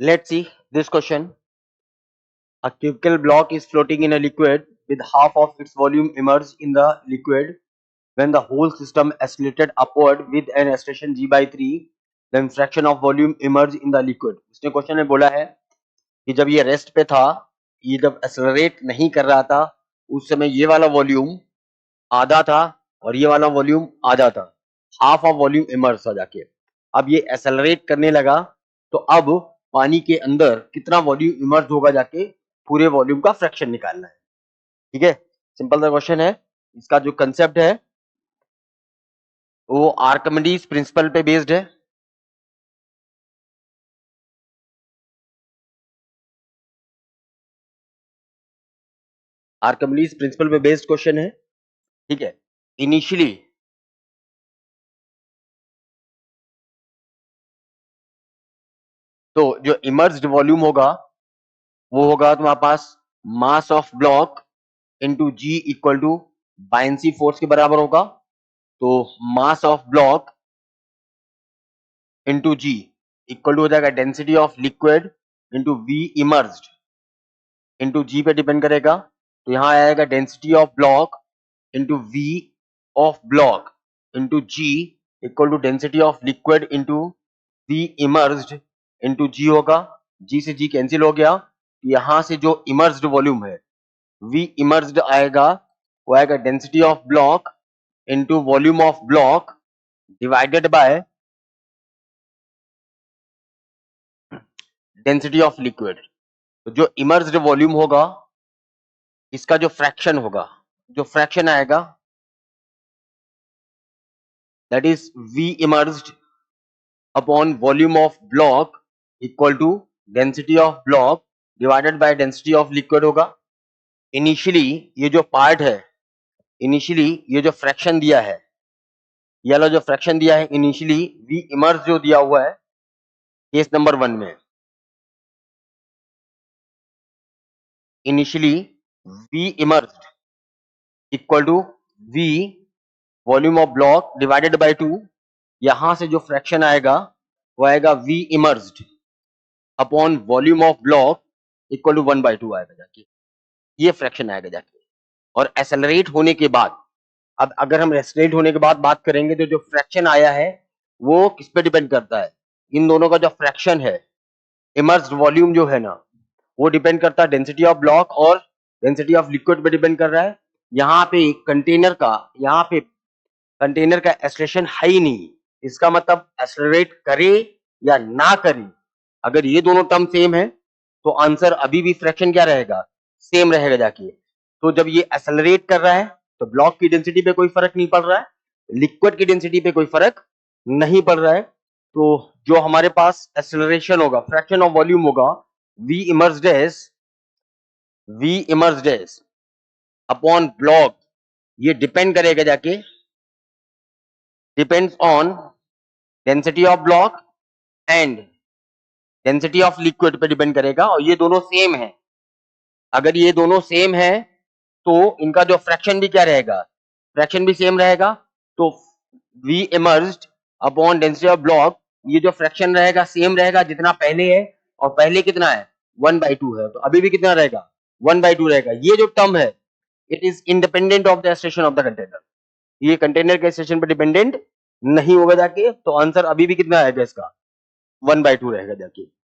Let's see this question. A cubical block is floating in a liquid with half of its volume immersed in the liquid. When the whole system accelerated upward with an acceleration g by 3, then fraction of volume immersed in the liquid. उसने question में बोला है कि जब ये rest पे था, ये जब एक्सेलरेट नहीं कर रहा था, उस समय ये वाला वॉल्यूम आधा था और ये वाला वॉल्यूम आधा था, हाफ ऑफ वॉल्यूम इमर्स था जाके। अब ये एक्सेलरेट करने लगा तो अब पानी के अंदर कितना वॉल्यूम इमर्स होगा जाके, पूरे वॉल्यूम का फ्रैक्शन निकालना है। ठीक है, सिंपल सा क्वेश्चन है। इसका जो कंसेप्ट है वो आर्किमिडीज प्रिंसिपल पे बेस्ड है। आर्किमिडीज प्रिंसिपल पे बेस्ड क्वेश्चन है। ठीक है, इनिशियली तो जो इमर्स्ड वॉल्यूम होगा वो होगा तुम्हारे पास mass of block into G equal to buoyancy force के बराबर होगा। तो mass of block into G equal to हो जाएगा density of liquid into V immersed into G पे डिपेंड करेगा। तो यहां आएगा density of block into V of block into G equal to density of liquid into V immersed into G होगा। G से जी cancel हो गया। यहां से जो इमर्स्ड वॉल्यूम है वी इमर्स्ड आएगा, वो आएगा density of block into volume of block divided by density of liquid. तो जो इमर्स्ड वॉल्यूम होगा इसका जो फ्रैक्शन होगा, जो फ्रैक्शन आएगा that is V immersed upon volume of block equal to density of block divided by density of liquid होगा। Initially ये जो पार्ट है, इनिशियली ये जो फ्रैक्शन दिया है, ये वाला जो फ्रैक्शन दिया है इनिशियली वी इमर्स जो दिया हुआ है केस नंबर 1 में, initially V immersed equal to V volume of block divided by 2। यहां से जो फ्रैक्शन आएगा वो आएगा V immersed upon volume of block equal to 1/2 आएगा जाके, ये फ्रैक्शन आएगा जाके। और एक्सेलरेट होने के बाद, अब अगर हम एक्सेलरेट होने के बाद बात करेंगे तो जो फ्रैक्शन आया है वो किस पे डिपेंड करता है, इन दोनों का जो फ्रैक्शन है, इमर्स्ड वॉल्यूम जो है ना, वो डिपेंड करता है डेंसिटी ऑफ ब्लॉक और डेंसिटी ऑफ लिक्विड पे डिपेंड कर रहा है। यहाँ पे कंटेनर का, यहाँ पे कंटेनर का एक्सेलरेशन है ही नहीं, इसका मतलब एक्सेलरेट करे या ना करे, अगर ये दोनों टर्म सेम है तो आंसर अभी भी फ्रैक्शन क्या रहेगा, सेम रहेगा जाके। तो जब ये एक्सेलरेट कर रहा है तो ब्लॉक की डेंसिटी पे कोई फर्क नहीं पड़ रहा है, लिक्विड की डेंसिटी पे कोई फर्क नहीं पड़ रहा है। तो जो हमारे पास एक्सेलरेशन होगा, फ्रैक्शन ऑफ वॉल्यूम होगा, V immersed as upon block, ये डिपेंड करेगा जाके, depends on density of block and density of liquid पे डिपेंड करेगा। और ये दोनों सेम है, अगर ये दोनों सेम है तो इनका जो फ्रैक्शन भी क्या रहेगा, फ्रैक्शन भी सेम रहेगा। तो V immersed upon density of block, ये जो फ्रैक्शन रहेगा सेम रहेगा जितना पहले है, और पहले कितना है 1/2 है, तो अभी भी कितना रहेगा 1/2 रहेगा। ये जो टर्म है it is independent of the station of the container, ये कंटेनर के स्टेशन पर डिपेंडेंट नहीं होगा जाके। तो आंसर अभी भी कितना आएगा इसका 1/2 रहेगा जाके।